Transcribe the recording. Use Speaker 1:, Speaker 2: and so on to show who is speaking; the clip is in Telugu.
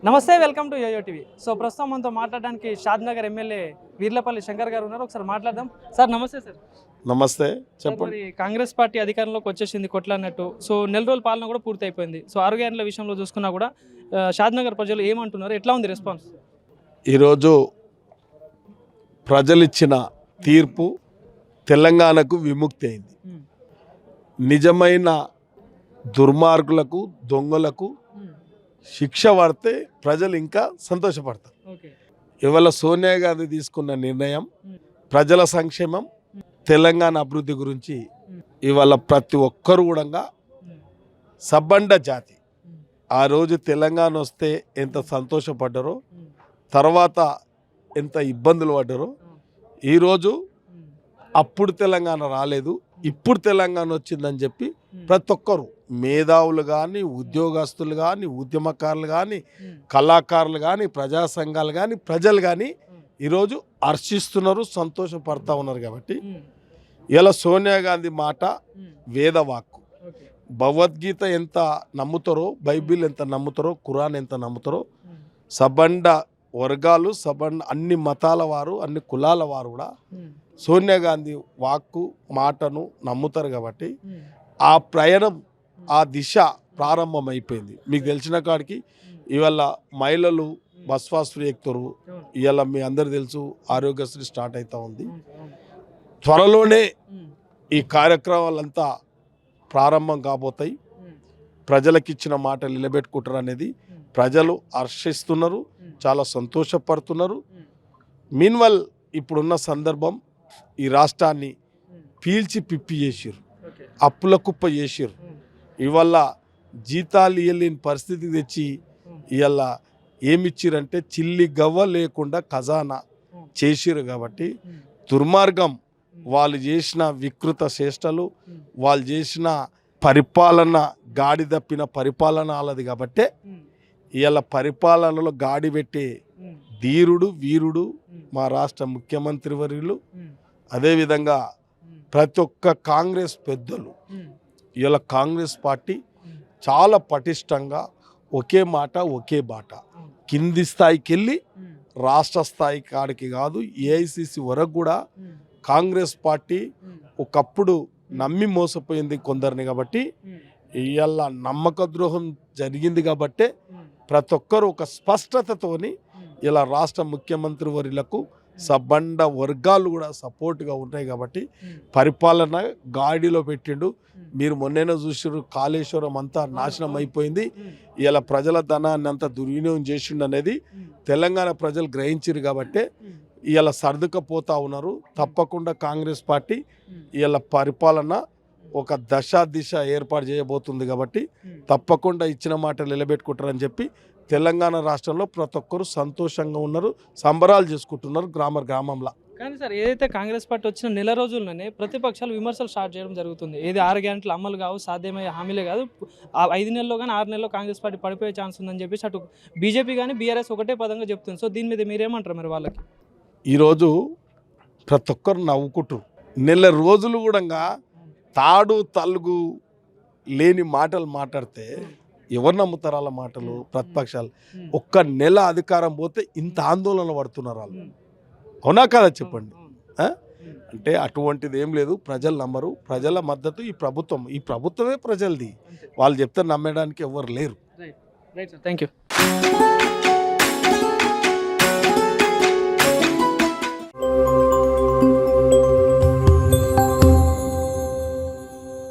Speaker 1: నమస్తే, welcome to YoYo TV. So ప్రస్తుతం మనతో మాట్లాడడానికి షాద్నగర్ ఎమ్మెల్యే వీర్లపల్లి శంకర్ గారు ఉన్నారు. ఒకసారి మాట్లాడదాం. సార్ నమస్తే. సార్
Speaker 2: నమస్తే,
Speaker 1: సార్,
Speaker 2: చెప్పండి.
Speaker 1: మరి కాంగ్రెస్ పార్టీ అధికారంలోకి వచ్చేసింది కొట్లాడినట్టు. సో నెల రోజుల పాలన కూడా పూర్తి అయిపోయింది. సో 6 గంటల విషయంలో చూసుకున్నా కూడా షాద్నగర్ ప్రజలు ఏమంటున్నారు, ఎట్లా ఉంది రెస్పాన్స్?
Speaker 2: ఈరోజు ప్రజలిచ్చిన తీర్పు తెలంగాణకు విముక్తి అయింది. నిజమైన దుర్మార్గులకు, దొంగలకు శిక్ష పడితే ప్రజలు ఇంకా సంతోషపడతారు. ఇవాళ సోనియా గాంధీ తీసుకున్న నిర్ణయం ప్రజల సంక్షేమం, తెలంగాణ అభివృద్ధి గురించి ఇవాళ ప్రతి ఒక్కరు కూడా సబ్బండ జాతి ఆ రోజు తెలంగాణ వస్తే ఎంత సంతోషపడ్డారో, తర్వాత ఎంత ఇబ్బందులు పడ్డారో, ఈరోజు అప్పుడు తెలంగాణ రాలేదు, ఇప్పుడు తెలంగాణ వచ్చిందని చెప్పి ప్రతి ఒక్కరు మేధావులు కానీ, ఉద్యోగస్తులు కానీ, ఉద్యమకారులు కానీ, కళాకారులు కానీ, ప్రజా సంఘాలు కానీ, ప్రజలు కానీ ఈరోజు హర్షిస్తున్నారు, సంతోషపడతా ఉన్నారు. కాబట్టి ఇలా సోనియా గాంధీ మాట వేదవాక్కు. భగవద్గీత ఎంత నమ్ముతారో, బైబిల్ ఎంత నమ్ముతారో, ఖురాన్ ఎంత నమ్ముతారో, సబండ వర్గాలు, సబండ అన్ని మతాల వారు, అన్ని కులాల వారు కూడా సోనియా గాంధీ వాక్కు మాటను నమ్ముతారు. కాబట్టి ఆ ప్రయాణం, ఆ దిశ ప్రారంభమైపోయింది. మీకు తెలిసిన కాడికి ఇవాళ మహిళలు బస్ పాస్ ఫ్రీ ఎక్కుతారు. ఇవాళ మీ అందరు తెలుసు, ఆరోగ్యశ్రీ స్టార్ట్ అవుతూ ఉంది. త్వరలోనే ఈ కార్యక్రమాలంతా ప్రారంభం కాబోతాయి. ప్రజలకు ఇచ్చిన మాట నిలబెట్టుకుంటారు అనేది ప్రజలు హర్షిస్తున్నారు, చాలా సంతోషపడుతున్నారు. మీన్వల్ ఇప్పుడున్న సందర్భం, ఈ రాష్ట్రాన్ని పీల్చి పిప్పి చేసిర్రు, అప్పుల కుప్ప చేసిర్రు. ఇవాళ జీతాలు ఇవ్వలేని పరిస్థితికి తెచ్చి ఇవాళ ఏమిచ్చిరంటే చిల్లి గవ్వ లేకుండా ఖజానా చేసిర్రు. కాబట్టి దుర్మార్గం, వాళ్ళు చేసిన వికృత చేష్టలు, వాళ్ళు చేసిన పరిపాలన గాడి తప్పిన పరిపాలన వాళ్ళది. కాబట్టే ఇవాళ పరిపాలనలో గాడి పెట్టే ధీరుడు, వీరుడు మా రాష్ట్ర ముఖ్యమంత్రి వర్యులు. అదేవిధంగా ప్రతి ఒక్క కాంగ్రెస్ పెద్దలు, ఇవాళ కాంగ్రెస్ పార్టీ చాలా పటిష్టంగా ఒకే మాట, ఒకే బాట, కింది స్థాయికి వెళ్ళి రాష్ట్ర స్థాయి కాడికి కాదు, ఏఐసిసి వరకు కూడా కాంగ్రెస్ పార్టీ ఒకప్పుడు నమ్మి మోసపోయింది కొందరిని. కాబట్టి ఇవాళ నమ్మక ద్రోహం జరిగింది. కాబట్టే ప్రతి ఒక్కరు ఒక స్పష్టతతోని ఇలా రాష్ట్ర ముఖ్యమంత్రి వర్యులకు సబ్బండ వర్గాలు కూడా సపోర్ట్గా ఉన్నాయి. కాబట్టి పరిపాలన గాడిలో పెట్టిండు. మీరు మొన్నైనా చూసారు, కాళేశ్వరం అంతా నాశనం అయిపోయింది. ఇలా ప్రజల ధనాన్ని అంతా దుర్వినియోగం చేసిండు అనేది తెలంగాణ ప్రజలు గ్రహించారు. కాబట్టి ఇలా సర్దుకపోతా ఉన్నారు. తప్పకుండా కాంగ్రెస్ పార్టీ ఇలా పరిపాలన ఒక దిశ ఏర్పాటు చేయబోతుంది. కాబట్టి తప్పకుండా ఇచ్చిన మాట నిలబెట్టుకుంటారని చెప్పి తెలంగాణ రాష్ట్రంలో ప్రతి ఒక్కరు సంతోషంగా ఉన్నారు, సంబరాలు చేసుకుంటున్నారు గ్రామంలో.
Speaker 1: కానీ సార్, ఏదైతే కాంగ్రెస్ పార్టీ వచ్చిన నెల రోజుల్లోనే ప్రతిపక్షాలు విమర్శలు స్టార్ట్ చేయడం జరుగుతుంది. ఏది 6 గంటల అమలు కావు, సాధ్యమయ్యే హామీలే కాదు, 5 నెలల్లో కానీ 6 నెలల్లో కాంగ్రెస్ పార్టీ పడిపోయే ఛాన్స్ ఉందని చెప్పేసి అటు బీజేపీ కానీ బీఆర్ఎస్ ఒకటే పదంగా చెప్తుంది. సో దీని మీద మీరేమంటారు మరి వాళ్ళకి?
Speaker 2: ఈరోజు ప్రతి ఒక్కరు నవ్వుకుంటారు. నెల రోజులు కూడా తాడు తలుగు లేని మాటలు మాట్లాడితే ఎవరు నమ్ముతారు వాళ్ళ మాటలు? ప్రతిపక్షాలు. ఒక్క నెల అధికారం పోతే ఇంత ఆందోళన పడుతున్నారు వాళ్ళు. అవునా కదా చెప్పండి. అంటే అటువంటిది ఏం లేదు. ప్రజలు నమ్మరు. ప్రజల మద్దతు ఈ ప్రభుత్వమే ప్రజలది. వాళ్ళు చెప్తే నమ్మడానికి ఎవరు లేరు.
Speaker 1: Thank you.